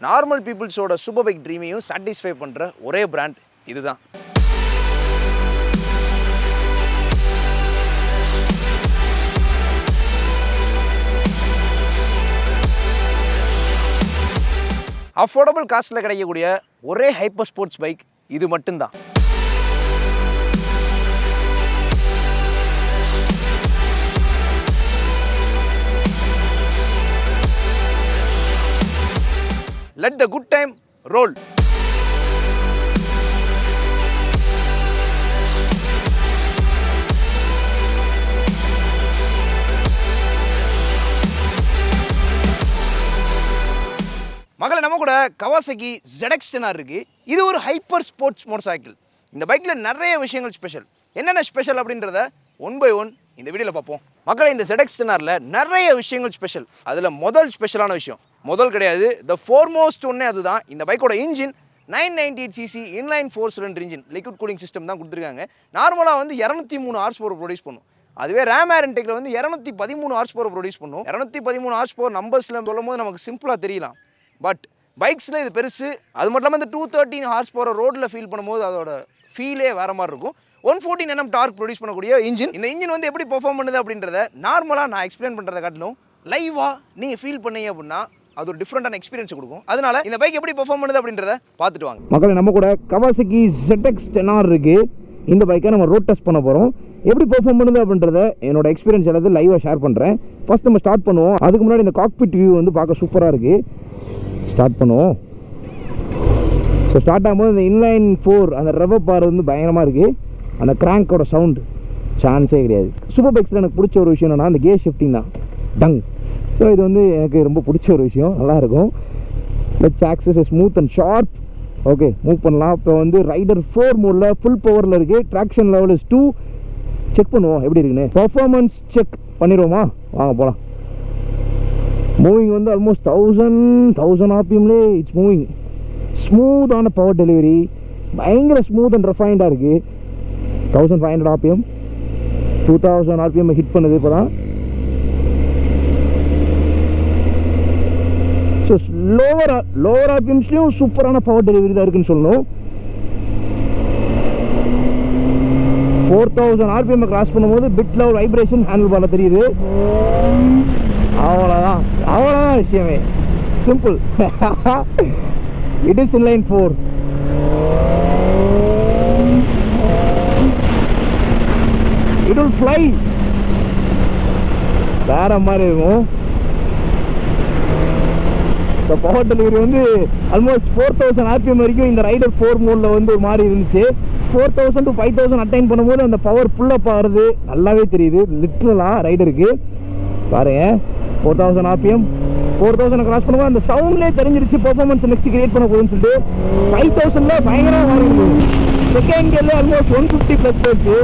Normal பீப்புள்ஸோட super bike ட்ரீமையும் satisfy பண்ணுற ஒரே brand இதுதான். அஃபோர்டபுள் காஸ்ட்டில் கிடைக்கக்கூடிய ஒரே ஹைப்பர் ஸ்போர்ட்ஸ் பைக் இது மட்டும்தான். Let the good time roll. மகளே, நம்ம கூட கவாசகி ZX-10R இருக்கு. இது ஒரு ஹைப்பர் ஸ்போர்ட்ஸ் மோட்டார் சைக்கிள். இந்த பைக்கில் நிறைய விஷயங்கள் ஸ்பெஷல். என்னென்ன ஸ்பெஷல் அப்படின்றத ஒன் பை ஒன் இந்த வீடியோவில் பார்ப்போம். மக்களை, இந்த ZX-10Rல நிறைய விஷயங்கள் ஸ்பெஷல். அதில் முதல் ஸ்பெஷலான விஷயம் முதல் கிடையாது, த ஃபோர்மோஸ்ட் ஒன்னே அதுதான். இந்த பைக்கோட engine 998cc inline 4 cylinder engine liquid cooling system தான் கொடுத்துருக்காங்க. நார்மலாக வந்து 203 ஹார்ஸ் பவர் ப்ரொடியூஸ் பண்ணும். அதுவே ரேம் ஏர் இன்டெக்கில் வந்து 213 ஹார்ஸ் பவர் ப்ரொடியூஸ் பண்ணும். 213 ஹார்ஸ் பவர் நம்பர்ஸில் சொல்லும் போது நமக்கு சிம்பிளாக தெரியலாம். பட் பைக்ஸில் இது பெருசு. அது மட்டும் இல்லாமல் இந்த 213 ஹார்ஸ் பவர் ரோட்டில் ஃபீல் பண்ணும்போது அதோட ஃபீலே வேறு மாதிரி இருக்கும். 114 Nm டார்க் ப்ரொடியூஸ் பண்ணக்கூடிய இன்ஜின். இந்த இன்ஜின் வந்து எப்படி பெர்ஃபார்ம் பண்ணுது அப்படின்றத நார்மலாக நான் எக்ஸ்பிளைன் பண்ணுறதை காட்டிலும் லைவாக நீங்கள் ஃபீல் பண்ணீங்க அப்படின்னா அது ஒரு டிஃப்ரெண்டான எக்ஸ்பீரியன்ஸ் கொடுக்கும். அதனால இந்த பைக் எப்படி பெர்ஃபார்ம் பண்ணுது அப்படின்றத பார்த்துட்டு வாங்க. மக்களே, நம்ம கூட கவாசகி ZX-10R இருக்கு. இந்த பைக்கை நம்ம ரோட் டெஸ்ட் பண்ண போகிறோம். எப்படி பெர்ஃபார்ம் பண்ணுது அப்படின்றத என்னோட எக்ஸ்பீரியன்ஸ் எல்லாத்தையும் லைவாக ஷேர் பண்ணுறேன். ஃபர்ஸ்ட் நம்ம ஸ்டார்ட் பண்ணுவோம். அதுக்கு முன்னாடி இந்த காக்பிட் வியூ வந்து பார்க்க சூப்பராக இருக்குது. ஸ்டார்ட் பண்ணுவோம். ஸோ ஸ்டார்ட் ஆகும்போது இந்த இன்லைன் 4 அந்த ரெவப் பார் வந்து பயங்கரமாக இருக்குது. அந்த கிராங்கோட சவுண்டு சான்ஸே கிடையாது. சூப்பர் பைக்ஸில் எனக்கு பிடிச்ச ஒரு விஷயம் என்னென்னா அந்த கியர் ஷிஃப்டிங் தான். டங். ஸோ இது வந்து எனக்கு ரொம்ப பிடிச்ச ஒரு விஷயம். நல்லாயிருக்கும். Let's access smooth and sharp. Okay, move பண்ணலாம். இப்போ வந்து ரைடர் 4 மோடில் ஃபுல் பவரில் இருக்குது. Traction level is 2. செக் பண்ணுவோம் எப்படி இருக்குன்னு. பர்ஃபார்மன்ஸ் செக் பண்ணிடுவோமா? வாங்க போகலாம். மூவிங் வந்து ஆல்மோஸ்ட் 1000 RPMலே இட்ஸ் மூவிங். ஸ்மூத்தான பவர் டெலிவரி, பயங்கர ஸ்மூத் அண்ட் ரெஃபைண்டாக இருக்குது. 1500 RPM 2000 RPM ஹிட் பண்ணுது இப்போ தான். ஸோ லோவர் RPMஸ்லேயும் சூப்பரான பவர் டெலிவரி தான் இருக்குன்னு சொல்லணும். 4000 RPM கிராஸ் பண்ணும்போது பிட் லெவல் வைப்ரேஷன் ஹேண்டில் பாரில் தெரியுது. அவ்வளோதான் விஷயமே. Simple. It is inline 4. It will fly. வேற மாதிரி இருக்கும். ஸோ பவர் டெலிவரி வந்து ஆல்மோஸ்ட் 4000 RPM வரைக்கும் இந்த ரைடர் 4 மோடில் வந்து ஒரு மாதிரி இருந்துச்சு. 4000 to 5000 அட்டைன் பண்ணும்போது அந்த பவர் புல்லப் ஆகிறது நல்லாவே தெரியுது. லிட்ரலாக ரைடருக்கு பாருங்க. 4000 RPM 4000 கிராஸ் பண்ணும்போது அந்த சவுண்ட்லேயே தெரிஞ்சிருச்சு பெர்ஃபார்மன்ஸ் நெக்ஸ்ட் கிரியேட் பண்ண போகுதுன்னு சொல்லிட்டு. 5000ல பயங்கரமாக மாறி இருக்குது. செகண்ட் கியர்ல ஆல்மோஸ்ட் 150 ப்ளஸ் போயிடுச்சு.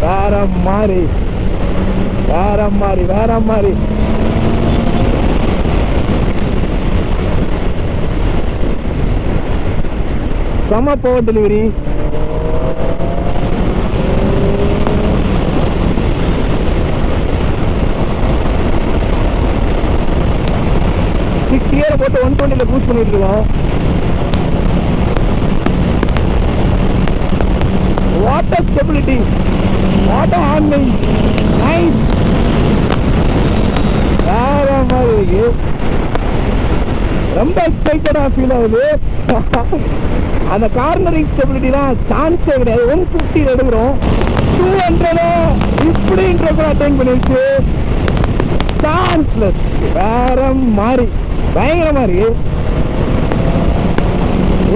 வேற மாதிரி. செம பவர் டெலிவரி. கியரை போட்டு 120ல பூஸ்ட் பண்ணிட்டு இருக்கோம். Water stability, water handling nice. வேற மாதிரி இருக்கு. ரொம்ப எக்ஸைட்டடா ஃபீல் ஆகுது. அந்த கார்னரிங் ஸ்டெபிலிட்டி தான் சான்ஸே கிடையாது. 150 எடுக்கிறோம். 200 இப்படி இன்ட்ரோக்கு அட்டைன் பண்ணிடுச்சு. சான்ஸ்லெஸ். வேற மாதிரி பயங்கரமா இருக்கு.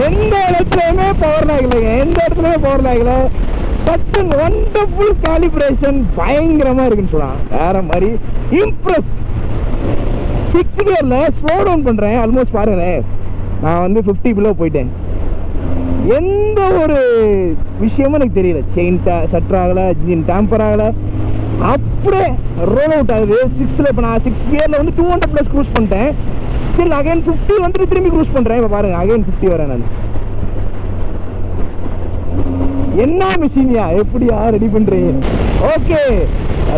எந்த இடத்துலயுமே பவர் லாகல. Such and wonderful calibration. பயங்கரமா இருக்குன்னு சொல்லலாம். வேற மாதிரி இம்ப்ரெஸ்ட். 6 கியர்ல ஸ்லோ டவுன் பண்றேன். ஆல்மோஸ்ட் பாருங்க, நான் வந்து 50 பிலோ போயிட்டேன். எந்த ஒரு விஷயமும் எனக்கு தெரியல. செயின் சட்டர் ஆகலை, இன்ஜின் டேம்பர் ஆகலை. அப்படியே ரோல் அவுட் ஆகுது. 6ல இப்போ நான் 6 கியரில் வந்து 200 ப்ளஸ் க்ரூஸ் பண்ணிட்டேன். ஸ்டில் அகைன் 50 வந்துட்டு திரும்பி க்ரூஸ் பண்ணுறேன். இப்போ பாருங்கள், அகைன் 50 வரேன் நான். என்ன மிஷினியா எப்படியா ரெடி பண்ணுறீங்க? ஓகே,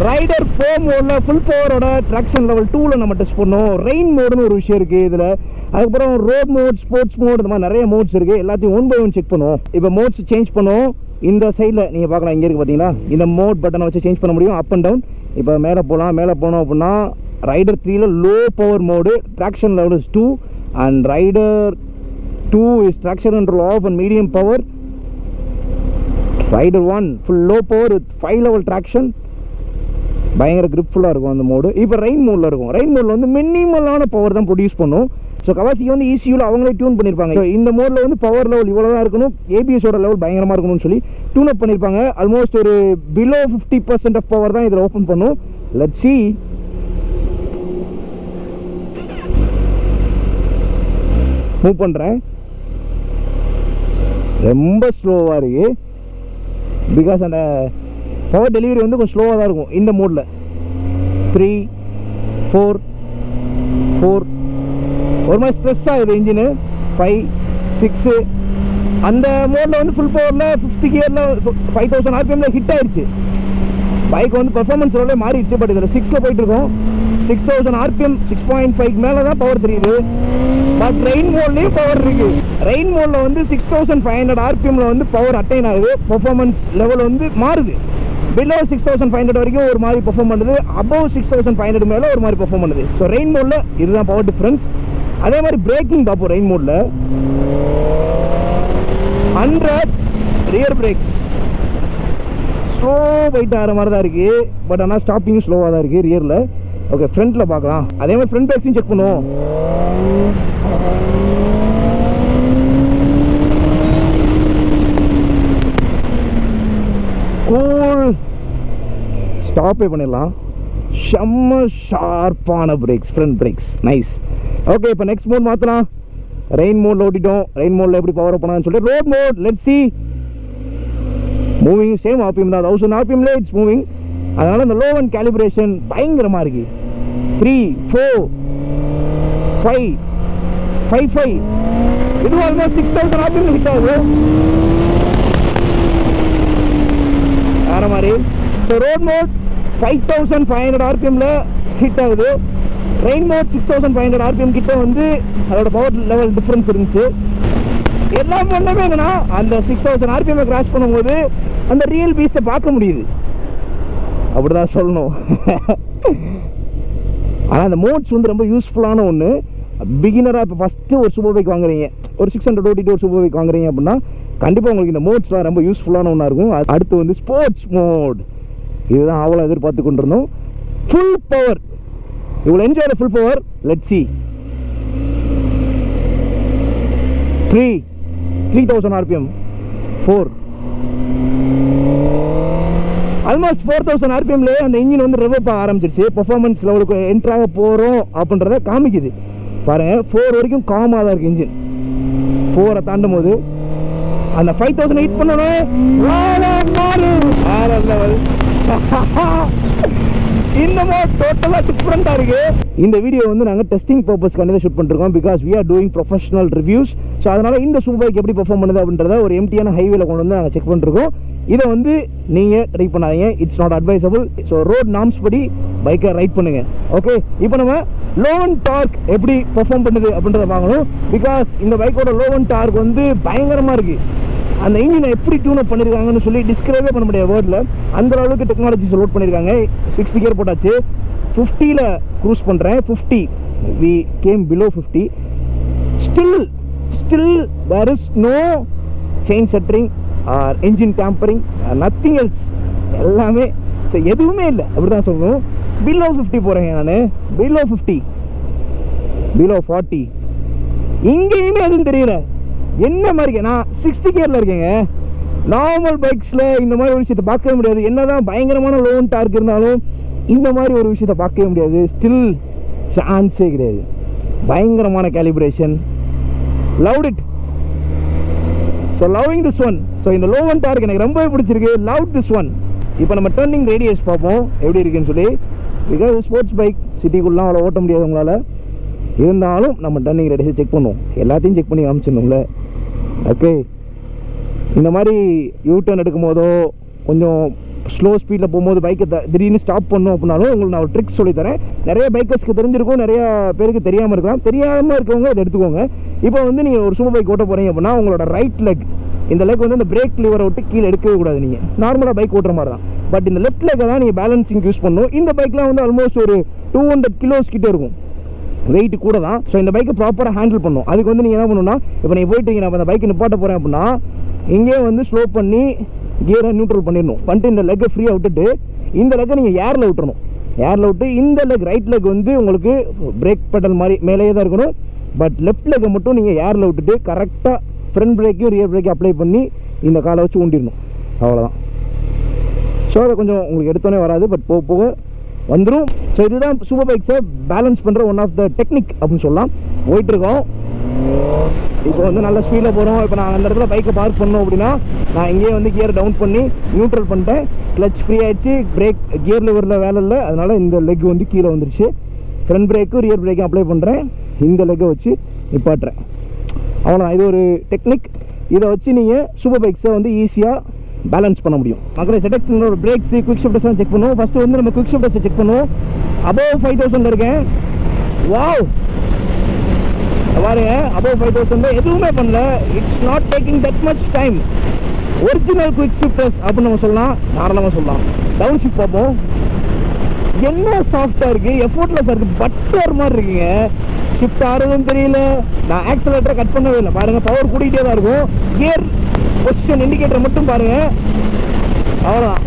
ரைடர் 4 மோடில் ஃபுல் பவரோட ட்ராக்ஷன் லெவல் 2ல் நம்ம டெஸ்ட் பண்ணோம். ரெயின் மோடுன்னு ஒரு விஷயம் இருக்குது இதில். அதுக்கப்புறம் ரோட் மோட், ஸ்போர்ட்ஸ் மோட், இந்த மாதிரி நிறைய மோட்ஸ் இருக்குது. எல்லாத்தையும் 1 by 1 செக் பண்ணுவோம். இப்போ மோட்ஸ் சேஞ்ச் பண்ணுவோம். இந்த சைடில் நீங்கள் பார்க்கலாம், இங்கே இருக்குது பார்த்தீங்களா, இந்த மோட் பட்டனை வச்சு சேஞ்ச் பண்ண முடியும், அப் அண்ட் டவுன். இப்போ மேலே போகலாம். மேலே போனோம் அப்படின்னா ரைடர் 3ல் low power mode, traction level is 2, and rider 2 is traction control off and medium power. Rider 1 full low power with 5 level traction. பயங்கர கிரிப்ஃபுல்லாக இருக்கும் அந்த மோடு. இப்போ ரெயின் மோடில் இருக்கும். ரெயின் மோடில் வந்து மினிமலான பவர் தான் ப்ரொடியூஸ் பண்ணும். ஸோ கவாசிக்கு வந்து ECUவில் அவங்களே டியூன் பண்ணியிருப்பாங்க. ஸோ இந்த மோடில் வந்து பவர் லெவல் இவ்வளோ தான் இருக்கணும், ABSோட லெவல் பயங்கரமாக இருக்கணும்னு சொல்லி டியூன் அப் பண்ணியிருப்பாங்க. ஆல்மோஸ்ட் ஒரு பிலோ 50% ஆஃப் பவர் தான் இதில் ஓப்பன் பண்ணும். Let's see. மூவ் பண்ணுறேன். ரொம்ப ஸ்லோவாக இருக்குது. பிகாஸ் அந்த பவர் டெலிவரி வந்து கொஞ்சம் ஸ்லோவாக தான் இருக்கும் இந்த மோடில். 3 4 4 ஒரு மாதிரி ஸ்ட்ரெஸ் ஆகுது இன்ஜினு. 5 6 அந்த மோடில் வந்து ஃபுல் பவரில் 5th கியரில் 5000 RPMல ஹிட் ஆயிடுச்சு. பைக் வந்து பெர்ஃபார்மன்ஸ் லெவலே மாறிடுச்சு. பட் இதில் 6ல் போயிட்டுருக்கோம். 6000 RPM 6.5 மேலே தான் பவர் தெரியுது. பட் ரெயின் மோட்லேயும் பவர் இருக்குது. ரெயின் மோடில் வந்து 6500 RPMல வந்து பவர் அட்டைன் ஆகுது. பெர்ஃபார்மன்ஸ் லெவல் வந்து மாறுது. பிலோ 6500 வரைக்கும் ஒரு மாதிரி பெர்ஃபார்ம் பண்ணுது, அபவ் 6500 மேலே ஒரு மாதிரி பெர்ஃபார்ம் பண்ணுது. ஸோ ரெயின் மோடில் இதுதான் பவர் டிஃப்ரென்ஸ். அதே மாதிரி பிரேக்கிங் பார்ப்போம். ரெயின் மோடில் 100 ரியர் பிரேக்ஸ் ஸ்லோ போயிட்டு ஆகிற மாதிரி தான் இருக்குது. பட் ஆனால் ஸ்டாப்பிங்கும் ஸ்லோவாக தான் இருக்குது ரியரில். ஓகே, ஃப்ரண்ட்டில் பார்க்கலாம். அதே மாதிரி ஃப்ரண்ட் பிரேக்ஸையும் செக் பண்ணுவோம். கூல் ஸ்டாப்பே பண்ணிடலாம். செம்ம ஷார்ப்பான brakes, front brakes, nice. Okay, இப்போ நெக்ஸ்ட் மோட் மாற்றலாம். ரெயின் மோடில் ஓட்டிட்டோம். ரெயின் மோடில் எப்படி பவர் பண்ணான்னு சொல்லிட்டு road mode, let's see. Moving same RPM தான், 1000 RPMல இட்ஸ் மூவிங். அதனால் இந்த லோ அண்ட் கேலிப்ரேஷன் பயங்கரமாக இருக்குது. 3 4 5 5 5 இது ஆல்மோஸ்ட் 6000 RPM ஹிட் ஆகுது வேறு மாதிரி. ஸோ ரோட் மோட் 5500 RPMல ஹிட் ஆகுது. ரெயின் மோட் 6500 RPM கிட்ட வந்து அதோட பவர் லெவல் டிஃப்ரென்ஸ் இருந்துச்சு. எல்லாம் ஒன்றுமே என்னன்னா அந்த 6000 RPM கிராஸ் பண்ணும்போது அந்த ரியல் பீஸ்ட்டை பார்க்க முடியுது. அப்படி தான் சொல்லணும். ஆனால் அந்த மோட்ஸ் வந்து ரொம்ப யூஸ்ஃபுல்லான ஒன்று. பிகினராக இப்போ ஃபஸ்ட்டு ஒரு சூப்பர் பைக் வாங்குறீங்க, ஒரு 600 ஓட்டிட்டு ஒரு சூப்பர் பைக் வாங்குறீங்க அப்படின்னா கண்டிப்பாக உங்களுக்கு இந்த மோட்ஸ்லாம் ரொம்ப யூஸ்ஃபுல்லான ஒன்றா இருக்கும். அடுத்து வந்து ஸ்போர்ட்ஸ் மோட், இதுதான் அவ்வளோ எதிர்பார்த்து கொண்டிருந்தோம். ஃபுல் பவர், இவ்வளோ enjoy full power. Let's see. 3000 RPM 4 almost 4000 RPMலேயே அந்த இன்ஜின் வந்து ரெவப் ஆரம்பிச்சிருச்சு. பெர்ஃபார்மன்ஸ் லெவலுக்கு என்ட்ராக போகிறோம் அப்படின்றத காமிக்குது பாருங்கள். 4 வரைக்கும் காமாக தான் இருக்குது இன்ஜின். 4 தாண்டும் போது அந்த 5000 ஹிட் பண்ணோன்னே வேற லெவல். இந்த மோட் டோட்டலாக டிஃப்ரெண்ட்டாக இருக்குது. இந்த வீடியோ வந்து நாங்கள் டெஸ்டிங் பர்பஸ்க்காக ஷூட் பண்ணிருக்கோம். Because we are doing professional reviews. So அதனால் இந்த சூப்பர் பைக் எப்படி பெர்ஃபார்ம் பண்ணுது அப்படின்றத ஒரு எம்டியான ஹைவேல கொண்டு வந்து நாங்கள் செக் பண்ணிருக்கோம். இதை வந்து நீங்கள் ட்ரை பண்ணாதீங்க, it's not advisable. So road norms படி பைக்கை ரைட் பண்ணுங்கள். ஓகே, இப்போ நம்ம லோ அண்ட் டார்க் எப்படி பெர்ஃபார்ம் பண்ணுது அப்படின்றத பார்க்கணும். பிகாஸ் இந்த பைக்கோட லோ அண்ட் டார்க் வந்து பயங்கரமாக இருக்குது. அந்த இன்ஜினை எப்படி டியூன் அப் பண்ணியிருக்காங்கன்னு சொல்லி டிஸ்கிரைபே பண்ண முடியாது வேர்டில். அந்த அளவுக்கு டெக்னாலஜிஸ் லோட் பண்ணியிருக்காங்க. 6th கியர் போட்டாச்சு. 50ல் க்ரூஸ் பண்ணுறேன். 50 we came below 50. Still there is no chain settering or engine tampering, nothing else. எல்லாமே ஸோ எதுவுமே இல்லை, அப்படி தான் சொல்லணும். பிலோ 50 போகிறேங்க நான். பிலோ 50 பிலோ 40 இங்கேயுமே எதுவும் தெரியல. என்ன மாதிரி நான் 6th கியரில் இருக்கேங்க. நார்மல் பைக்ஸில் இந்த மாதிரி ஒரு விஷயத்தை பார்க்கவே முடியாது. என்ன தான் பயங்கரமான லோ அண்ட் டார்க் இருந்தாலும் இந்த மாதிரி ஒரு விஷயத்தை பார்க்கவே முடியாது. ஸ்டில் சான்ஸே கிடையாது. பயங்கரமான calibration. Loved it. So loving this one. So இந்த லோ அண்ட் டார்க் எனக்கு ரொம்பவே பிடிச்சிருக்கு. Love this one. இப்போ நம்ம டர்னிங் ரேடியஸ் பார்ப்போம் எப்படி இருக்குன்னு சொல்லி. பிகாஸ் ஸ்போர்ட்ஸ் பைக் சிட்டிக்குள்ளலாம் அவ்வளோ ஓட்ட முடியாது உங்களால். இருந்தாலும் நம்ம டர்னிங் ரேடியஸை செக் பண்ணுவோம். எல்லாத்தையும் செக் பண்ணி காமிச்சிடணும்ல. ஓகே, இந்த மாதிரி யூ டர்ன் எடுக்கும் போதோ கொஞ்சம் ஸ்லோ ஸ்பீடில் போகும்போது பைக்கை திடீர்னு ஸ்டாப் பண்ணணும் அப்படின்னாலும் உங்களுக்கு நான் ஒரு ட்ரிக்ஸ் சொல்லித்தரேன். நிறைய பைக்கர்ஸ்க்கு தெரிஞ்சிருக்கும், நிறைய பேருக்கு தெரியாமல் இருக்கலாம். தெரியாமல் இருக்கவங்க இதை எடுத்துக்கோங்க. இப்போ வந்து நீங்கள் ஒரு சூப்பர் பைக் ஓட்ட போகிறீங்க அப்படின்னா உங்களோட ரைட் லெக், இந்த லெக் வந்து இந்த பிரேக் லிவரை விட்டு கீழே எடுக்கவே கூடாது. நீங்கள் நார்மலாக பைக் ஓட்டுற மாதிரி தான், பட் இந்த லெஃப்ட் லெக்கை தான் நீங்கள் பேலன்சிங் யூஸ் பண்ணணும். இந்த பைக்லாம் வந்து ஆல்மோஸ்ட் ஒரு 200 கிலோஸ் கிட்டே இருக்கும், வெயிட் கூட தான். ஸோ இந்த பைக்கை ப்ராப்பராக ஹேண்டில் பண்ணணும். அதுக்கு வந்து நீங்கள் என்ன பண்ணணும்னா, இப்போ நீங்கள் போயிட்டு நான் அந்த பைக்கை நிப்பாட்ட போகிறேன் அப்படின்னா இங்கேயே வந்து ஸ்லோ பண்ணி கியரை நியூட்ரல் பண்ணிட்டு இந்த லெக்கை ஃப்ரீயாக விட்டுட்டு இந்த லெக்கை நீங்கள் ஏரில் விட்டுறணும். ஏரில் விட்டு இந்த லெக், ரைட் லெக் வந்து உங்களுக்கு பிரேக் பெடல் மாதிரி மேலேயே தான் இருக்கணும். பட் லெஃப்ட் லெக்கை மட்டும் நீங்கள் ஏரில் விட்டுட்டு கரெக்டாக ஃப்ரண்ட் பிரேக்கையும் ரியர் பிரேக்கையும் அப்ளை பண்ணி இந்த காலை வச்சு ஊண்டிடணும். அவ்வளோதான். ஸோ அதை கொஞ்சம் உங்களுக்கு எடுத்தோன்னே வராது, பட் போக போக வந்துடும். ஸோ இதுதான் சூப்பர் பைக்ஸை பேலன்ஸ் பண்ணுற ஒன் ஆஃப் த டெக்னிக் அப்படின்னு சொல்லலாம். போயிட்டுருக்கோம், இப்போ வந்து நல்ல ஸ்பீடில் போகிறோம். இப்போ நான் அந்த இடத்துல பைக்கை பார்க் பண்ணோம் அப்படின்னா நான் இங்கேயே வந்து கியர் டவுன் பண்ணி நியூட்ரல் பண்ணிட்டேன். கிளச் ஃப்ரீ ஆகிடுச்சு, பிரேக் கியர் லிவரில் வேலை இல்லை, அதனால் இந்த லெக் வந்து கீழே வந்துருச்சு. ஃப்ரண்ட் பிரேக்கும் ரியர் பிரேக்கும் அப்ளை பண்ணுறேன், இந்த லெக்கை வச்சு நிப்பாட்டுறேன். அவ்வளோதான். இது ஒரு டெக்னிக். இதை வச்சு நீங்கள் சூப்பர் பைக்ஸை வந்து ஈஸியாக பேலன்ஸ் பண்ண முடியும். மக்களை ZX-னோட பிரேக்ஸ், குவிக் ஷிஃப்டர்ஸ்லாம் செக் பண்ணுவோம். ஃபஸ்ட்டு வந்து நம்ம குவிக் ஷிஃப்டர்ஸை செக் பண்ணுவோம். அபவ் 5000 இருக்கேன். வாவ், பாருங்க, அபவ் 5000 எதுவுமே பண்ணல. It's not taking that much time. Original quick shifters அப்படின்னு நம்ம சொல்லலாம், தாராளமாக சொல்லலாம். டவுன் ஷிஃப்ட் பார்ப்போம். என்ன சாஃப்டாக இருக்குது, எஃபோர்ட்லெஸ்ஸாக இருக்குது, பட்டர் மாதிரி இருக்குங்க. ஷிஃப்ட் ஆகிறதுன்னு தெரியல. நான் ஆக்சலேட்டரை கட் பண்ணவே இல்லை. பாருங்கள், பவர் கூட்டிகிட்டே தான் இருக்கும். கியர் பொசிஷன் இண்டிகேட்டர் மட்டும் பாருங்கள், அவ்வளோதான்.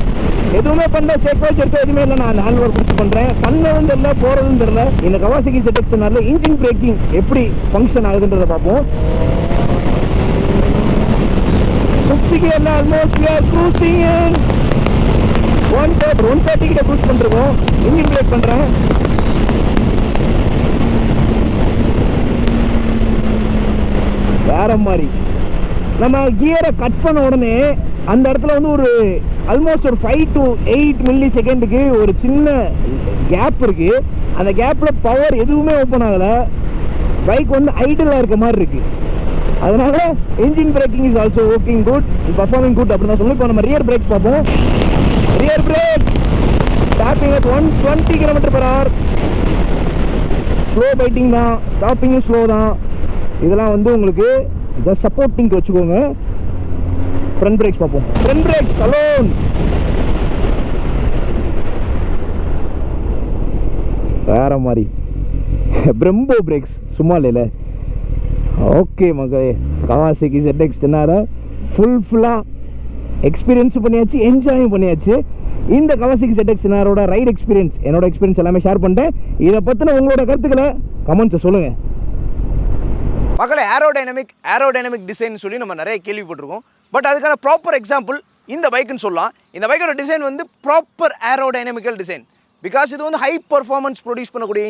எதுவுமே பண்ணல, சேஃப் வாட்ச் எடுத்து எதுவுமே இல்லை. நான் அந்த ஹேண்ட் ஓவர் பிடிச்சி பண்ணுறேன். பண்ணதும் தெரியல, போகிறதும் தெரியல. இந்த கவாசகி ZX-னால இன்ஜின் பிரேக்கிங் எப்படி ஃபங்க்ஷன் ஆகுதுன்றதை பார்ப்போம். 50 கியர்ல almost we are cruising in 130 கிட்ட க்ரூஸ் பண்ணிருக்கோம். இன்ஜின் பிரேக் பண்ணுறேன். வேற மாதிரி நம்ம கியரை கட் பண்ண உடனே அந்த இடத்துல வந்து ஒரு ஆல்மோஸ்ட் ஒரு 5 to 8 மில்லி செகண்டுக்கு ஒரு சின்ன கேப் இருக்குது. அந்த கேப்பில் பவர் எதுவுமே ஓப்பன் ஆகலை. பைக் வந்து ஐடிலாக இருக்க மாதிரி இருக்குது. அதனால engine braking is also working good, performing good அப்படின்னு தான் சொல்லணும். இப்போ நம்ம ரியர் பிரேக்ஸ் பார்ப்போம். Rear brakes stopping at 120 km/h. Slow biting தான், ஸ்டாப்பிங்கும் ஸ்லோ தான். இதெல்லாம் வந்து உங்களுக்கு ஜஸ்ட் சப்போர்ட்டிங்க்கு வச்சுக்கோங்க. ஃப்ரண்ட் பிரேக்ஸ் பார்ப்போம். ஃப்ரண்ட் பிரேக்ஸ் அலோன் வேற மாதிரி. பிரம்போ பிரேக்ஸ் சும்மா இல்லைல்ல. ஓகே மக்களே, கவாசகி ZX-10 ஃபுல்லாக எக்ஸ்பீரியன்ஸும் பண்ணியாச்சு, என்ஜாயும் பண்ணியாச்சு. இந்த கவாசகி ZX-10 ரைட் எக்ஸ்பீரியன்ஸ், என்னோட எக்ஸ்பீரியன்ஸ் எல்லாமே ஷேர் பண்ணிட்டேன். இதை பற்றின உங்களோட கருத்துக்களை கமெண்ட்ஸை சொல்லுங்கள். மக்களை ஏரோடைனமிக் டிசைன் சொல்லி நம்ம நிறைய கேள்விப்பட்டிருக்கோம். பட் அதுக்கான ப்ராப்பர் எக்ஸாம்பிள் இந்த பைக்குன்னு சொல்லலாம். இந்த பைக்கோட டிசைன் வந்து ப்ராப்பர் ஏரோடைனமிக்கல் டிசைன். பிகாஸ் இது வந்து ஹை பர்ஃபார்மன்ஸ் ப்ரொடியூஸ் பண்ணக்கூடிய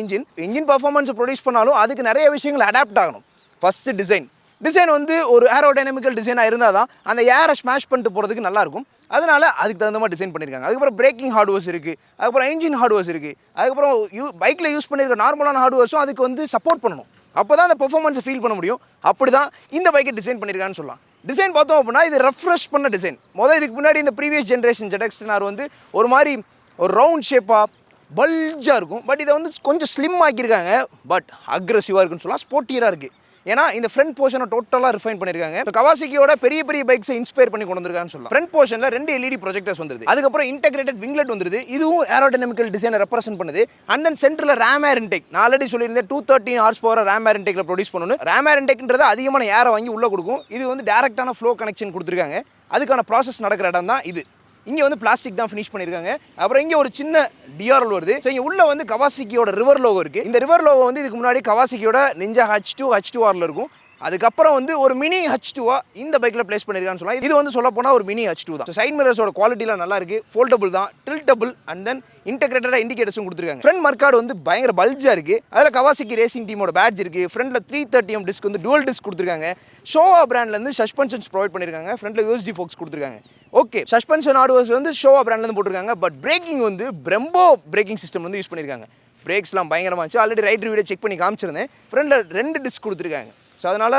இன்ஜின் பர்ஃபார்மன்ஸ் ப்ரொடியூஸ் பண்ணாலும் அதுக்கு நிறைய விஷயங்கள் அடாப்ட் ஆகணும். ஃபஸ்ட்டு டிசைன் வந்து ஒரு ஏரோடைனமிக்கல் டிசைனாக இருந்தால் தான் அந்த ஏரை ஸ்மாஷ் பண்ணிட்டு போகிறதுக்கு நல்லாயிருக்கும். அதனால் அதுக்கு தகுந்த மாதிரி டிசைன் பண்ணியிருக்காங்க. அதுக்கப்புறம் பிரேக்கிங் ஹார்ட்வேர்ஸ் இருக்குது, அதுக்கப்புறம் இன்ஜின் ஹார்ட்வேர்ஸ் இருக்குது, அதுக்கப்புறம் பைக்கில் யூஸ் பண்ணியிருக்க நார்மலான ஹார்ட்வேர்ஸும் அதுக்கு வந்து சப்போர்ட் பண்ணணும். அப்போ தான் அந்த பெர்ஃபார்மன்ஸை ஃபீல் பண்ண முடியும். அப்படி தான் இந்த பைக்கை டிசைன் பண்ணியிருக்கான்னு சொல்லலாம். டிசைன் பார்த்தோம் அப்படின்னா இது ரெஃப்ரெஷ் பண்ண டிசைன். இதுக்கு முன்னாடி இந்த ப்ரீவியஸ் ஜென்ரேஷன் ZX-10 வந்து ஒரு மாதிரி ஒரு ரவுண்ட் ஷேப்பாக பல்ஜாக இருக்கும். பட் இதை வந்து கொஞ்சம் ஸ்லிம் ஆக்கியிருக்காங்க. பட் அக்ரெசிவாக இருக்குன்னு சொல்லலாம், ஸ்போர்ட்டியராக இருக்குது. ஏன்னா இந்த ஃப்ரண்ட் போர்ஷனை டோட்டலாக ரிஃபைன் பண்ணியிருக்காங்க. கவாசகியோட பெரிய பைக்ஸை இன்ஸ்பயர் பண்ணி கொண்டு வந்திருக்கான்னு சொல்லலாம். ஃப்ரண்ட் போர்ஷனில் 2 LED ப்ரொஜெக்டர்ஸ் வந்துருது. அதுக்கப்புறம் இன்டெகிரேட்டட் விங்லெட் வந்துருது. இதுவும் ஏரோடைனமிக்கல் டிசைனை ரெப்ரசென்ட் பண்ணுது. அண்ட் தென் சென்டரில் ரேம் ஏர் இன்டேக், நான் ஆல்ரெடி சொல்லியிருந்தேன் 213 horsepower ரேம் ஏர் இன்டேக்கில் ப்ரொடியூஸ் பண்ணணும். ரேம் ஏர் இன்டேக்ன்றது அதிகமான ஏரை வாங்கி உள்ளே கொடுக்கும். இது வந்து டேரெக்டான ஃப்ளோ கனெக்ஷன் கொடுத்துருக்காங்க. அதுக்கான ப்ராசஸ் நடக்கிற இடம் தான் இது. இங்கே வந்து பிளாஸ்டிக் தான் ஃபினிஷ் பண்ணியிருக்காங்க. அப்புறம் இங்கே ஒரு சின்ன டிஆர்எல் வருது. ஸோ இங்கே உள்ள வந்து கவாசகியோட ரிவர் லோகோ இருக்குது. இந்த ரிவர் லோகோ வந்து இதுக்கு முன்னாடி கவாசகியோட நிஞ்சா H2R இருக்கும். அதுக்கப்புறம் வந்து ஒரு மினி H2 இந்த பைக்கில் பிளேஸ் பண்ணியிருக்கான்னு சொல்லலாம். இது வந்து சொல்ல போனால் ஒரு மினி H2 தான். சைட் மிரர்ஸோட குவாலிட்டிலாம் நல்லா இருக்குது, ஃபோல்டபுள் தான், டில்டபுள் அண்ட் தென் இன்டெகிரேட்டடாக இண்டிகேட்டர்ஸும் கொடுத்துருக்காங்க. ஃப்ரண்ட் மர்க்கார்டு வந்து பயங்கர பல்ஜாக இருக்குது. அதில் கவாசகி ரேசிங் டீமோட பேட்ச் இருக்குது. ஃப்ரண்ட்டில் 330mm டிஸ்க் வந்து டுவல் டிஸ்க் கொடுத்துருக்காங்க. ஷோவா பிராண்ட்லேருந்து சஸ்பென்ஷன்ஸ் ப்ரொவைட் பண்ணியிருக்காங்க. ஃப்ரண்ட்டில் USD ஃபோக்ஸ் கொடுத்துருக்காங்க. ஓகே, சஸ்பென்ஷன் ஹார்ட்வேர்ஸ் வந்து ஷோவா பிராண்ட்லேருந்து போட்டிருக்காங்க. பட் பிரேக்கிங் வந்து பிரம்போ பிரேக்கிங் சிஸ்டம் வந்து யூஸ் பண்ணியிருக்காங்க. பிரேக்ஸ்லாம் பயங்கரமாக இருந்துச்சு. ஆல்ரெடி ரைட் ரிவ்யூவில் செக் பண்ணி காமிச்சிருந்தேன். ஃப்ரண்ட்டில் 2 டிஸ்க் கொடுத்துருக்காங்க. ஸோ அதனால்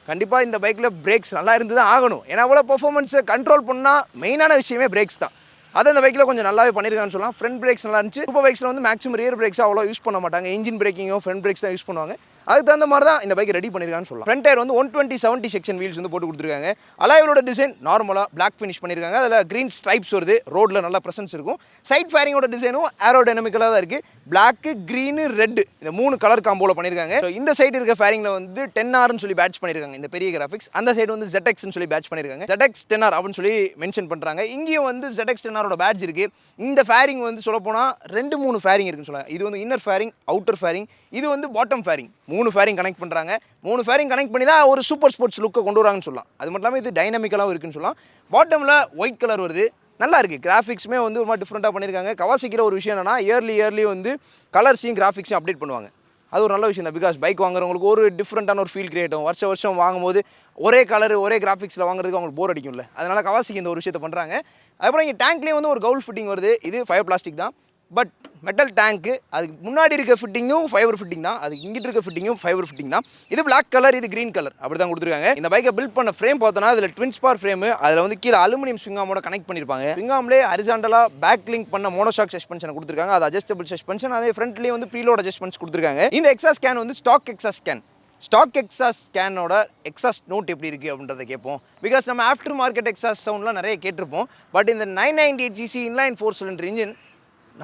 கண்டிப்பாக இந்த பைக்கில் பிரேக்ஸ் நல்லா இருந்து தான் ஆகணும். ஏன்னா அவ்வளோ பர்ஃபார்மன்ஸை கண்ட்ரோல் பண்ணால் மெயினான விஷயமே பிரேக்ஸ் தான். அதை அந்த பைக்கில் கொஞ்சம் நல்லாவே பண்ணியிருக்காங்கன்னு சொல்லலாம். ஃப்ரண்ட் பிரேக்ஸ் நல்லா இருந்துச்சு. சூப்பர் பைக்ஸில் வந்து மேக்ஸிமம் ரியர் பிரேக்ஸ் அவ்வளோ யூஸ் பண்ண மாட்டாங்க. இன்ஜின் பிரேக்கிங்கோ ஃப்ரண்ட் பிரேக்ஸ் தான் யூஸ் பண்ணுவாங்க. அதுக்கு தகுந்த மாதிரி தான் இந்த பைக் ரெடி பண்ணியிருக்கான்னு சொல்லலாம். ஃப்ரண்ட் டயர் வந்து 120/70 செக்ஷன் வீல்ஸ் வந்து போட்டு கொடுத்துருக்காங்க. அலாயோட டிசைன் நார்மலாக பிளாக் ஃபினிஷ் பண்ணியிருக்காங்க. அதில் க்ரீன் ஸ்ட்ரைப்ஸ் வருது. ரோடில் நல்லா ப்ரெசன்ஸ் இருக்கும். சைட் ஃபேரிங்கோட டிசைனும் ஏரோடைனமிக்கலாக தான் இருக்குது. பிளாக்கு, க்ரீனு, ரெட்டு இந்த 3 கலர் காம்போவில் பண்ணியிருக்காங்க. இந்த சைடு இருக்க ஃபேரிங்கில் வந்து 10Rன்னு சொல்லி பேட்ச் பண்ணியிருக்காங்க. இந்த பெரிய கிராஃபிக்ஸ். அந்த சைடு வந்து ZXன்னு சொல்லி பேட்ச் பண்ணியிருக்காங்க. ZX 10R அப்படின்னு சொல்லி மென்ஷன் பண்ணுறாங்க. இங்கேயும் வந்து ZX 10Rோட பேட்ச் இருக்குது. இந்த ஃபேரிங் வந்து சொல்லப்போனால் 2-3 ஃபேரிங் இருக்குன்னு சொல்லலாம். இது வந்து இன்னர் ஃபேரிங், அவுட்டர் ஃபேரிங், இது வந்து பாட்டம் ஃபேரிங். 3 ஃபேரிங் கனெக்ட் பண்ணுறாங்க. 3 ஃபேரிங் கனெக்ட் பண்ணி தான் ஒரு சூப்பர் ஸ்போர்ட்ஸ் லுக்கை கொண்டு வராங்கன்னு சொல்லலாம். அது மட்டும் இல்லாமல் இது டைனமிக்கலாகவும் இருக்குன்னு சொல்லலாம். பாட்டமில் ஒயிட் கலர் வருது. நல்லா இருக்குது. கிராஃபிக்ஸுமே வந்து ஒரு மாதிரி டிஃப்ரெண்ட்டாக பண்ணியிருக்காங்க. கவாசக்கிற ஒரு விஷயம் என்னன்னா இயர்லி வந்து கலர்ஸையும் கிராஃபிக்ஸையும் அப்டேட் பண்ணுவாங்க. அது ஒரு நல்ல விஷயம் தான். பிகாஸ் பைக் வாங்குறவங்களுக்கு ஒரு டிஃப்ரெண்ட்டான ஒரு ஃபீல் கிரியேட் ஆகும். வருஷம் வாங்கும்போது ஒரே கலர் ஒரே கிராஃபிக்ஸில் வாங்குறதுக்கு அவங்களுக்கு போர் அடிக்கும்ல. அதனால் கவாசக்கி இந்த ஒரு விஷயத்தை பண்ணுறாங்க. அதுக்கப்புறம் இங்கே டேங்க்லேயும் வந்து ஒரு கவுல் ஃபிட்டிங் வருது. இது ஃபைபர் பிளாஸ்டிக் தான். பட் மெட்டல் டேங்க்கு. அதுக்கு முன்னாடி இருக்க ஃபிட்டிங்கும் ஃபைபர் ஃபிட்டிங் தான். அதுக்கு இங்கிட்டு இருக்க ஃபிட்டிங்கும் ஃபைபர் ஃபிட்டிங் தான். இது பிளாக் கலர், இது க்ரீன் கலர் அப்படி தான் கொடுத்துருக்காங்க. இந்த பைக்கை பில்ட் பண்ண ஃப்ரேம் பார்த்தோன்னா அதில் ட்வின் ஸ்பார் ஃப்ரேமு. அதில் வந்து கீழே அலுமினியம் ஸ்விங்காமோட கனெக்ட் பண்ணியிருப்பாங்க. ஸ்விங்காம்லேயே ஹரிசாண்டலாக பேக் லிங்க் பண்ண மோனோஷாக் சஸ்பென்ஷன் கொடுத்துருக்காங்க. அது அட்ஜஸ்டபிள் சஸ்பென்ஷன். அதே ஃப்ரண்ட்லேயே வந்து ப்ரீலோட் அட்ஜஸ்ட்மெண்ட்ஸ் கொடுத்துருக்காங்க. இந்த எக்ஸாஸ்ட் கேன் வந்து stock exhaust can. Stock exhaust கேனோட எக்ஸாஸ்ட் நோட் எப்படி இருக்குது அப்படின்றத கேட்போம். பிகாஸ் நம்ம ஆஃப்டர் மார்க்கெட் எக்ஸாஸ்ட் சவுண்ட்லாம் நிறைய கேட்டிருப்போம். பட் இந்த 998cc inline 4 cylinder engine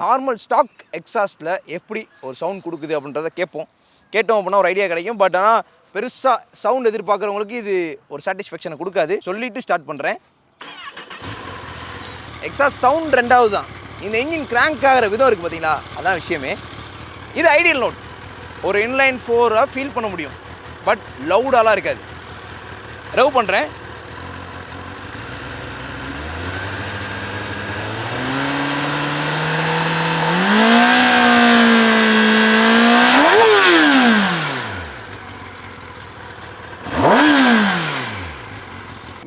normal stock எக்ஸாஸ்ட்டில் எப்படி ஒரு சவுண்ட் கொடுக்குது அப்படின்றத கேட்டோம் அப்படின்னா ஒரு ஐடியா கிடைக்கும். பட் ஆனால் பெருசாக சவுண்ட் எதிர்பார்க்குறவங்களுக்கு இது ஒரு சாட்டிஸ்ஃபேக்ஷனை கொடுக்காது. சொல்லிவிட்டு ஸ்டார்ட் பண்ணுறேன். எக்ஸாஸ்ட் சவுண்ட் 2வது தான். இந்த இன்ஜின் கிராங்க் ஆகிற விதம் இருக்குது பார்த்தீங்களா, அதான் விஷயமே. இது ஐடியல் நோட். ஒரு இன்லைன் 4 ஃபீல் பண்ண முடியும். பட் லவுடாலாம் இருக்காது. ரவ் பண்ணுறேன்.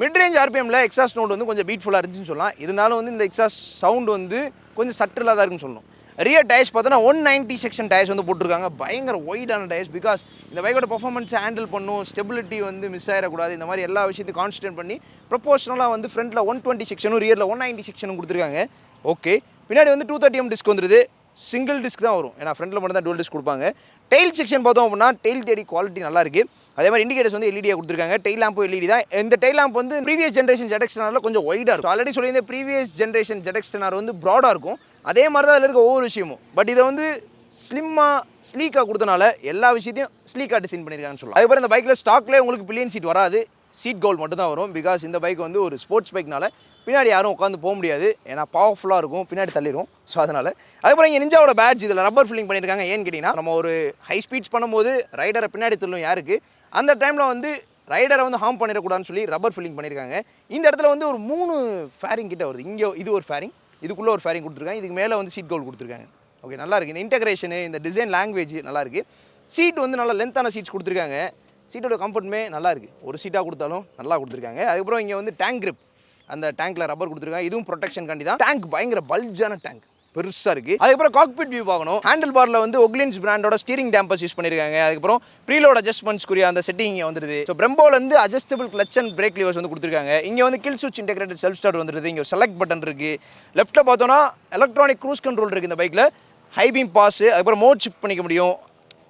மிட் ரேஞ்ச் ஆர்பிஎம்மில் எக்ஸாஸ்ட் நோட் வந்து கொஞ்சம் பீட்ஃபுல்லாக இருந்துச்சுன்னு சொல்லலாம். இருந்தாலும் வந்து இந்த எக்ஸாஸ்ட் சவுண்ட் வந்து கொஞ்சம் சட்டிலாக தான் இருக்குன்னு சொல்லணும். ரியர் டயர்ஸ் பார்த்தோன்னா 190 செக்ஷன் டயர்ஸ் வந்து போட்டிருக்காங்க. பயங்கர ஒய்டான டயர்ஸ். பிகாஸ் இந்த பைக்கோட பர்ஃபார்மன்ஸை ஹேண்டில் பண்ணும், ஸ்டெபிலிட்டி வந்து மிஸ் ஆகிடக்கூடாது. இந்த மாதிரி எல்லா விஷயத்தையும் கான்சன்ட்ரேட் பண்ணி ப்ரொபோஷனலாக வந்து ஃப்ரண்ட்டில் 120 செக்ஷனும் ரியரில் 190 செக்ஷனும் கொடுத்துருக்காங்க. ஓகே, பின்னாடி வந்து 230mm டிஸ்க் வந்துடுது. சிங்கிள் டிஸ்க் தான் வரும். ஏன்னா ஃப்ரண்ட்டில் மட்டும் தான் டூல் டிஸ்க் கொடுப்பாங்க. டெயில் செக்ஷன் பார்த்தோம் அப்படின்னா டெயில் தேடி குவாலிட்டி நல்லா இருக்குது. அதே மாதிரி இண்டிகேட்டர்ஸ் வந்து எல்இடியாக கொடுத்துருக்காங்க. டெயில் லேம்பும் எல்இடி தான். இந்த டெயில் லேம்ப் வந்து ப்ரீவியஸ் ஜென்ரேஷன் ZX 10R கொஞ்சம் ஒய்டாக இருக்கும். ஆல்ரெடி சொல்லியிருந்த ப்ரீவியஸ் ஜென்ரேஷன் ZX 10R வந்து ப்ராடாக இருக்கும். அதே மாதிரி தான் அதில் இருக்க ஒவ்வொரு விஷயமும். பட் இதை வந்து ஸ்லீக்காக கொடுத்தனால எல்லா விஷயத்தையும் ஸ்லீக்காக டிசைன் பண்ணியிருக்காங்கன்னு சொல்லலாம். அதுக்கப்புறம் இந்த பைக்கில் ஸ்டாக்லேயே உங்களுக்கு பில்லியன் சீட் வராது. சீட் கவுல் மட்டும் தான் வரும். பிகாஸ் இந்த பைக் வந்து ஒரு ஸ்போர்ட்ஸ் பைக்னால பின்னாடி யாரும் உட்காந்து போக முடியாது. ஏன்னா பவர்ஃபுல்லாக இருக்கும், பின்னாடி தள்ளிடும். ஸோ அதனால் அதுக்கப்புறம் இங்கே நிஞ்சாவோட பேட்ச் இதில் ரப்பர் ஃபில்லிங் பண்ணியிருக்காங்க. ஏன்னு கேட்டிங்கன்னா நம்ம ஒரு ஹை ஸ்பீட்ஸ் பண்ணும்போது ரைடரை பின்னாடி தள்ளும் யாருக்கு, அந்த டைமில் வந்து ரைடரை வந்து ஹார்ம் பண்ணிடக்கூடாதுன்னு சொல்லி ரப்பர் ஃபில்லிங் பண்ணியிருக்காங்க. இந்த இடத்துல வந்து ஒரு 3 ஃபேரிங் கிட்ட வருது. இங்கே இது ஒரு ஃபேரிங், இதுக்குள்ளே ஒரு ஃபேரிங் கொடுத்துருக்காங்க. இதுக்கு மேலே வந்து சீட் கவுல் கொடுத்துருக்காங்க. ஓகே, நல்லா இருக்குது. இந்த இன்டெகிரேஷனு, இந்த டிசைன் லாங்குவேஜ் நல்லா இருக்குது. சீட் வந்து நல்லா லென்த்தான சீட்ஸ் கொடுத்துருக்காங்க. சீட்டோட கம்ஃபர்ட்டுமே நல்லா இருக்குது. ஒரு சீட்டாக கொடுத்தாலும் நல்லா கொடுத்துருக்காங்க. அதுக்கப்புறம் இங்கே வந்து டேங்க் கிரிப், அந்த டேங்க்கில் ரப்பர் கொடுத்துருக்காங்க. இதுவும் ப்ரொடெக்ஷன் காண்டி தான். டேங்க் பயங்கர பல்ஜான டேங்க், பெருசாக இருக்குது. அதுக்கப்புறம் காக்பிட் வியூ பார்க்கணும். ஹேண்டில் பாரில் வந்து ஒக்லின்ஸ் பிராண்டோட ஸ்டீரிங் டேம்பர்ஸ் யூஸ் பண்ணியிருக்காங்க. அதுக்கப்புறம் ப்ரீலோட் அட்ஜஸ்ட்மெண்ட்ஸ்க்குரிய அந்த செட்டிங் இங்கே வந்துடுது. ஸோ பிரம்போல வந்து adjustable clutch and break levers வந்து கொடுத்துருக்காங்க. இங்கே வந்து கில் சுவிட்ச் இன்டெகிரேட்டட் செல்ஃப் ஸ்டார்ட் வந்துடுது. இங்கே ஒரு செலக்ட் பட்டன் இருக்குது. லெஃப்ட்டில் பார்த்தோன்னா எலக்ட்ரானிக் க்ரூஸ் கண்ட்ரோல் இருக்குது இந்த பைக்கில். ஹை பீம் பாஸ், அதுக்கப்புறம் மோட் ஷிஃப்ட் பண்ணிக்க முடியும்.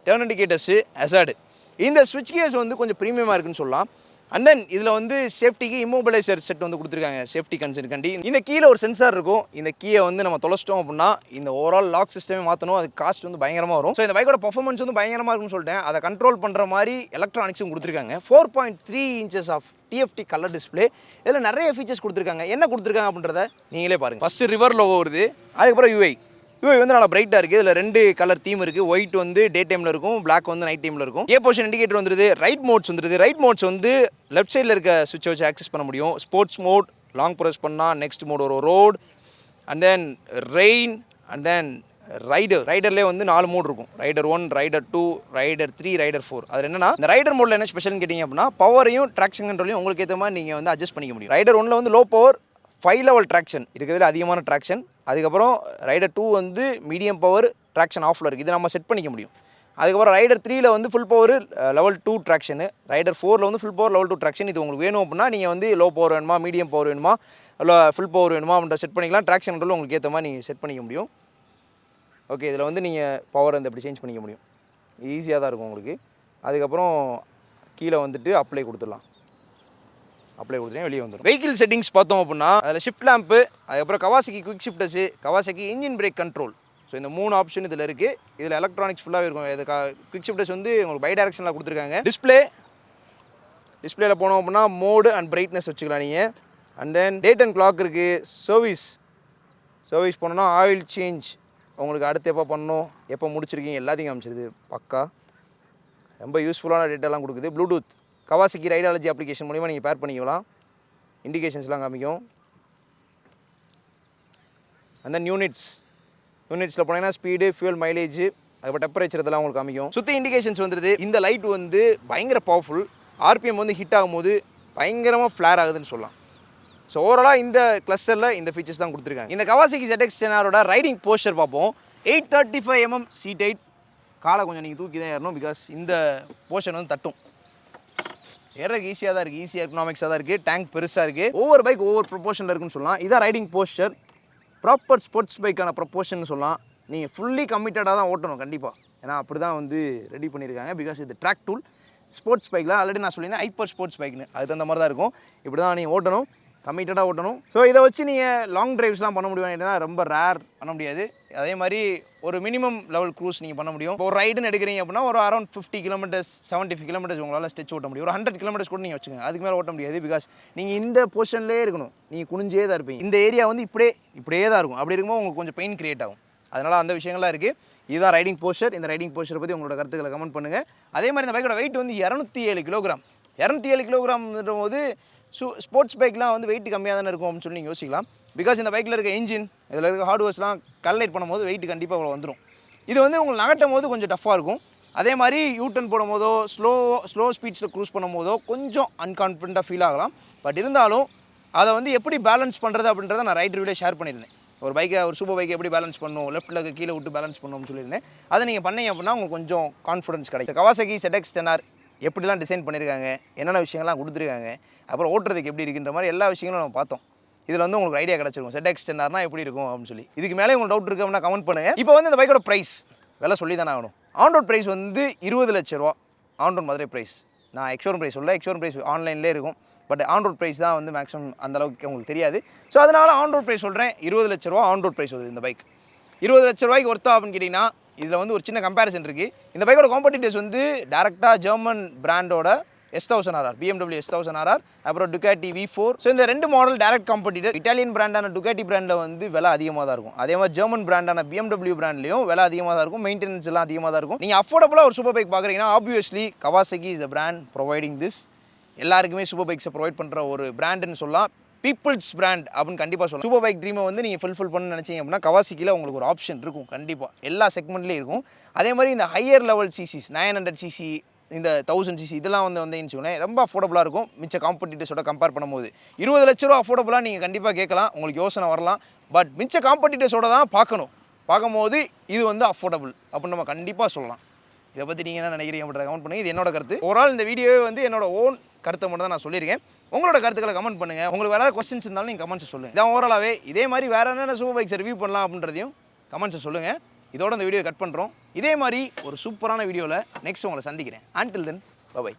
Turn indicators, hazard. இந்த ஸ்விட்ச் கியர்ஸ் வந்து கொஞ்சம் ப்ரீமியமாக இருக்குன்னு சொல்லலாம். அண்ட் தென் இதில் வந்து சேஃப்டிக்கு இம்மோபிளைசர் செட் வந்து கொடுத்துருக்காங்க. சேஃப்டி கன்சர்ன் கண்டி இந்த கீழே ஒரு சென்சார் இருக்கும். இந்த கீயை வந்து நம்ம தொலைச்சிட்டோம் அப்படின்னா இந்த ஓவரால் லாக் சிஸ்டமே மாற்றணும். அது காஸ்ட் வந்து பயங்கரமாக வரும். ஸோ இந்த பைக்கோட பர்ஃபார்மன்ஸ் வந்து பயங்கரமாக இருக்குன்னு சொல்லிட்டேன். அதை கண்ட்ரோல் பண்ணுற மாதிரி எலக்ட்ரானிக்ஸும் கொடுத்துருக்காங்க. 4.3 inches of TFT colour display. இதில் நிறைய ஃபீச்சர்ஸ் கொடுத்துருக்காங்க. என்ன கொடுத்துருக்காங்க அப்படின்றத நீங்களே பாருங்கள். ஃபஸ்ட்டு ரிவர் லோகோ வருது. அதுக்கப்புறம் யூஐ வந்து நல்லா பிரைட்டாக இருக்குது. இதில் 2 கலர் தீம் இருக்குது. ஒயிட் வந்து டே டைமில் இருக்கும், பிளாக் வந்து நைட் டைமில் இருக்கும். ஏ பொசிஷன் இண்டிகேட்டர் வந்துருது. ரைட் மோட்ஸ் வந்துருது. ரைட் மோட்ஸ் வந்து லெஃப்ட் சைடில் இருக்க சுவிட்சை வச்சு ஆக்சஸ் பண்ண முடியும். ஸ்போர்ட்ஸ் மோட் லாங் ப்ரெஸ் பண்ணால் நெக்ஸ்ட் மோட் ஒரு road, and then rain, and then ரைடர்லேயே வந்து 4 மோட் இருக்கும். Rider 1, rider 2, rider 3, rider 4. அது என்னன்னா இந்த ரைடர் மோடில் என்ன ஸ்பெஷல்னு கேட்டிங்க அப்படின்னா பவரையும் ட்ராக்ஷன் கண்ட்ரோலையும் உங்களுக்கு ஏற்ற மாதிரி நீங்கள் வந்து அட்ஜஸ்ட் பண்ணிக்க முடியும். ரைடர் 1ல் வந்து லோ பவர் 5 level ட்ராக்ஷன் இருக்கிறதுல அதிகமான ட்ராக்ஷன். அதுக்கப்புறம் ரைடர் 2 வந்து மீடியம் பவர் ட்ராக்ஷன் ஆஃபில் இருக்குது. இதை நம்ம செட் பண்ணிக்க முடியும். அதுக்கப்புறம் ரைடர் 3ல வந்து ஃபுல் பவர் லெவல் 2 ட்ராக்ஷனு, ரைடர் 4ல வந்து ஃபுல் பவர் லெவல் 2 ட்ராக்ஷன். இது உங்களுக்கு வேணும் அப்படின்னா நீங்கள் வந்து லோ பவர் வேணுமா, மீடியம் பவர் வேணுமா, இல்லை ஃபுல் பவர் வேணுமா அப்படின்ற செட் பண்ணிக்கலாம். ட்ராக்ஷன் கண்ட்ரோல் உங்களுக்கு ஏற்ற மாதிரி நீங்கள் செட் பண்ணிக்க முடியும். ஓகே, இதில் வந்து நீங்கள் பவர் வந்து இப்படி சேஞ்ச் பண்ணிக்க முடியும். ஈஸியாக தான் இருக்கும் உங்களுக்கு. அதுக்கப்புறம் கீழே வந்துட்டு அப்ளை கொடுத்துடலாம். அப்ளை கொடுத்துட்டேன், வெளியே வந்துடும். வெஹிக்கிள் செட்டிங்ஸ் பார்த்தோம் அப்படின்னா அதில் ஷிஃப்ட் லேம்ப்பு, அதுக்கப்புறம் Kawasaki quick shifters, Kawasaki engine brake control. So இந்த 3 ஆப்ஷன் இதில் இருக்குது. இதில் எலக்ட்ரானிக்ஸ் ஃபுல்லாகவே இருக்கும். இது குவிக் ஷிஃப்டர்ஸ் வந்து உங்களுக்கு பை டைரக்ஷனில் கொடுத்துருக்காங்க. டிஸ்பிளேல போனோம் அப்படின்னா மோடு அண்ட் பிரைட்னஸ் வச்சுக்கலாம் நீங்கள். And then date and clock இருக்குது. சர்வீஸ் பண்ணோன்னா ஆயில் சேஞ்ச் உங்களுக்கு அடுத்து எப்போ பண்ணணும், எப்போ முடிச்சிருக்கீங்க எல்லாத்தையும் காமிச்சிருது. பக்கா ரொம்ப யூஸ்ஃபுல்லான டேட்டாலாம் கொடுக்குது. ப்ளூடூத் கவாசகி ரைடாலஜி அப்ளிகேஷன் மூலிமா நீங்கள் பேர் பண்ணிக்கலாம். இண்டிகேஷன்ஸ்லாம் காமிக்கும். அந்த யூனிட்ஸில் போனீங்கன்னா ஸ்பீடு, ஃபியூல் மைலேஜ், அதுக்கப்புறம் டெம்பரேச்சர் இதெல்லாம் உங்களுக்கு காமிக்கும். சுற்றி இண்டிகேஷன்ஸ் வந்துடுது. இந்த லைட் வந்து பயங்கர பவர்ஃபுல். ஆர்பிஎம் வந்து ஹிட் ஆகும்போது பயங்கரமாக ஃப்ளேர் ஆகுதுன்னு சொல்லலாம். ஸோ ஓவராலாக இந்த கிளஸ்டரில் இந்த ஃபீச்சர்ஸ் தான் கொடுத்துருக்காங்க. இந்த கவாசகி ZX-10R ரைடிங் போஸ்டர் பார்ப்போம். 835mm seat height. காலை கொஞ்சம் நீங்கள் தூக்கி தான் ஏறணும், பிகாஸ் இந்த போர்ஷன் வந்து தட்டும். ஏறதுக்கு ஈஸியாக தான் இருக்குது, ஈஸியாக எக்கனாமிக்ஸாக தான் இருக்குது. டேங்க் பெருசாக இருக்குது. ஒவ்வொரு பைக் ஒவ்வொரு ப்ரொபோஷனில் இருக்குன்னு சொல்லலாம். இதான் ரைடிங் போஸ்டர். ப்ராப்பர் ஸ்போர்ட்ஸ் பைக்கான ப்ரொபோஷன் சொல்லலாம். நீங்கள் ஃபுல்லி கமிட்டடாக தான் ஓட்டணும் கண்டிப்பாக. ஏன்னா அப்படி தான் வந்து ரெடி பண்ணியிருக்காங்க. பிகாஸ் இது ட்ராக் டூல். ஸ்போர்ட்ஸ் பைக்கில் ஆல்ரெடி நான் சொல்லியிருந்தேன் ஹைப்பர் ஸ்போர்ட்ஸ் பைக்னு. அது அந்த மாதிரி தான் இருக்கும். இப்படி தான் நீங்கள் ஓட்டணும், கமிட்டடாக ஓட்டணும். ஸோ இதை வச்சு நீங்கள் லாங் டிரைவ்ஸ்லாம் பண்ண முடியும். ஏன்னா ரொம்ப ரேர் பண்ண முடியாது. அதே மாதிரி ஒரு மினிமம் லெவல் க்ரூஸ் நீங்கள் பண்ண முடியும். இப்போ ஒரு ரைடுன்னு எடுக்கிறீங்க அப்படின்னா ஒரு அரௌண்ட் 50 கிலோமீட்டர்ஸ் 75 கிலோமீட்டர்ஸ் உங்களால் ஸ்டெச் ஓட்ட முடியும். ஒரு 100 கிலோமீட்டர்ஸ் கூட நீங்கள் வச்சுக்கோங்க. அதுக்கு மேலே ஓட்ட முடியாது. பிகாஸ் நீங்கள் இந்த பொசிஷன்லேயே இருக்கணும். நீங்கள் குனிஞ்சே தான் இருப்பீங்க. இந்த ஏரியா வந்து இப்படியே தான் இருக்கும். அப்படி இருக்கும்போது உங்களுக்கு கொஞ்சம் பெயின் கிரியேட் ஆகும். அதனால் அந்த விஷயங்கள்லாம் இருக்குது. இதுதான் ரைடிங் போஸ்டர். இந்த ரைடிங் போஸ்டரை பற்றி உங்களோட கருத்துக்களை கமெண்ட் பண்ணுங்கள். அதே மாதிரி இந்த பைக்கோட வெயிட் வந்து 207 கிலோகிராம். 207 கிலோகிராம்ன்ற போது ஸ்போர்ட்ஸ் பைக்லாம் வந்து வெயிட் கம்மியாக தானே இருக்கும் அப்படின்னு சொல்லி நீங்கள் யோசிக்கலாம். பிகாஸ் இந்த பைக்கில் இருக்க இன்ஜின், இதில் இருக்க ஹார்ட்வேர்ஸ்லாம் கல்குலேட் பண்ணும்போது வெயிட் கண்டிப்பாக அவ்வளோ வந்துடும். இது வந்து உங்களுக்கு நகட்டும் போது கொஞ்சம் டஃப்பாக இருக்கும். அதே மாதிரி யூட்டன் போடும் போதோ ஸ்லோ ஸ்பீட்ஸில் க்ரூஸ் பண்ணும் போதோ கொஞ்சம் அன்கான்ஃபிடண்ட்டாக ஃபீல் ஆகலாம். பட் இருந்தாலும் அதை வந்து எப்படி பேலன்ஸ் பண்ணுறது அப்படின்றத நான் ரைட் ரிவ்யூலே ஷேர் பண்ணியிருந்தேன். ஒரு சூப்பர் பைக்கை எப்படி பேலன்ஸ் பண்ணணும், லெஃப்ட்டில் கீழே விட்டு பேலன்ஸ் பண்ணணும்னு சொல்லியிருந்தேன். அதை நீங்கள் பண்ணீங்க அப்படின்னா உங்களுக்கு கொஞ்சம் கான்ஃபிடன்ஸ் கிடைக்கும். கவாசகி ZX-10R எப்படிலாம் டிசைன் பண்ணியிருக்காங்க, என்னென்ன விஷயங்கள்லாம் கொடுத்துருக்காங்க, அப்புறம் ஓட்டுறதுக்கு எப்படி இருக்குன்ற மாதிரி எல்லா விஷயங்களும் நம்ம பார்த்தோம். இதில் வந்து உங்களுக்கு ஐடியா கிடச்சிருக்கும் ZX-10Rனா எப்படி இருக்கும் அப்படின்னு சொல்லி. இதுக்கு மேலே உங்களுக்கு டவுட் இருக்குது அப்படின்னா கமெண்ட் பண்ணுங்கள். இப்போ வந்து இந்த பைக்கோட ப்ரைஸ் விலை சொல்லி தானே ஆகணும். ஆன் ரோட் ப்ரைஸ் வந்து 20 லட்ச ரூபா. On road Madurai price. நான் எக்ஸ்ஷோரூம் ப்ரைஸ் சொல்ல, எக்ஸ்ஷோரூம் ப்ரைஸ் ஆன்லைன்லேயே இருக்கும். பட் ஆன் ரோட் ப்ரைஸ் தான் வந்து மேக்ஸிமம் அந்தளவுக்கு உங்களுக்கு தெரியாது. ஸோ அதனால் ஆன் ரோட் ப்ரைஸ் சொல்கிறேன். 20 லட்ச ரூபா ஆன் ரோட் ப்ரைஸ் வருது இந்த பைக். 20 லட்ச ரூபாய்க்கு ஒர்த்தா அப்படின்னு கேட்டிங்கன்னா இதில் வந்து ஒரு சின்ன கம்பேரிசன் இருக்குது. இந்த பைக்கோட காம்படிட்டர்ஸ் வந்து டேரெக்டாக ஜெர்மன் பிராண்டோட S1000RR, BMW S1000RR, அப்புறம் Ducati V4. ஸோ இந்த 2 மாடல் டேரக்ட் காம்படிட்டர். இட்டாலியன் பிராண்டான Ducati பிராண்டில் வந்து விலை அதிகமாக தான் இருக்கும். அதே மாதிரி ஜெர்மன் பிராண்டான BMW பிராண்ட்லையும் விலை அதிகமாக தான் இருக்கும். மெயின்டெனன்ஸ் எல்லாம் அதிகமாக தான் இருக்கும். நீங்கள் அஃபோர்டபுளாக ஒரு சூப்பர் பைக் பார்க்குறீங்கன்னா obviously Kawasaki is the brand providing this. எல்லாருக்குமே சூப்பர் பைக்ஸை ப்ரொவைட் பண்ணுற ஒரு பிராண்டுன்னு சொல்லலாம். பீப்புள்ஸ் பிராண்ட் அப்படின்னு கண்டிப்பாக சொல்லலாம். சூப்பர் பைக் ட்ரீமை வந்து நீங்கள் ஃபுல்ஃபில் பண்ண நினச்சிங்க அப்படின்னா கவாசகியில் உங்களுக்கு ஒரு ஆப்ஷன் இருக்கும். கண்டிப்பாக எல்லா செக்மெண்ட்லேயும் இருக்கும். அதே மாதிரி இந்த ஹையர் லெவல் சிசிஸ் 900cc, இந்த 1000cc இதெல்லாம் வந்து வச்சுக்கோங்களேன் ரொம்ப அஃபோர்டபுளாக இருக்கும். மிச்ச காம்படிட்டர்ஸோட கம்பேர் பண்ணும்போது 20 லட்ச ரூபா அஃபோர்டபுளாக நீங்கள் கண்டிப்பாக கேட்கலாம். உங்களுக்கு யோசனை வரலாம். பட் மிச்ச காம்படிட்டர்ஸோட தான் பார்க்கும்போது இது வந்து அஃபோர்டபுள் அப்படின்னு நம்ம கண்டிப்பாக சொல்லலாம். இதை பற்றி நீங்கள் என்ன நினைக்கிறீங்க அப்படின்றத கமெண்ட் பண்ணுங்கள். இது என்னோட கருத்து. ஓவரால் இந்த வீடியோவே வந்து என்னோட ஓன் கருத்தை மட்டும் தான் நான் சொல்லியிருக்கேன். உங்களோட கருத்துக்களை கமெண்ட் பண்ணுங்கள். உங்களுக்கு வேறு ஏதாவது கொஸ்டின்ஸ் இருந்தாலும் நீங்கள் கமெண்ட்ஸ் சொல்லுங்கள். இதான் ஓவராலாகவே இதே மாதிரி வேறு என்னென்ன சூப்பர் பைக்ஸ் ரிவ்யூ பண்ணலாம் அப்படின்றதையும் கமெண்ட்ஸை சொல்லுங்கள். இதோட இந்த வீடியோ கட் பண்ணுறோம். இதே மாதிரி ஒரு சூப்பரான வீடியோவில் நெக்ஸ்ட் உங்களை சந்திக்கிறேன். Until then, bye bye.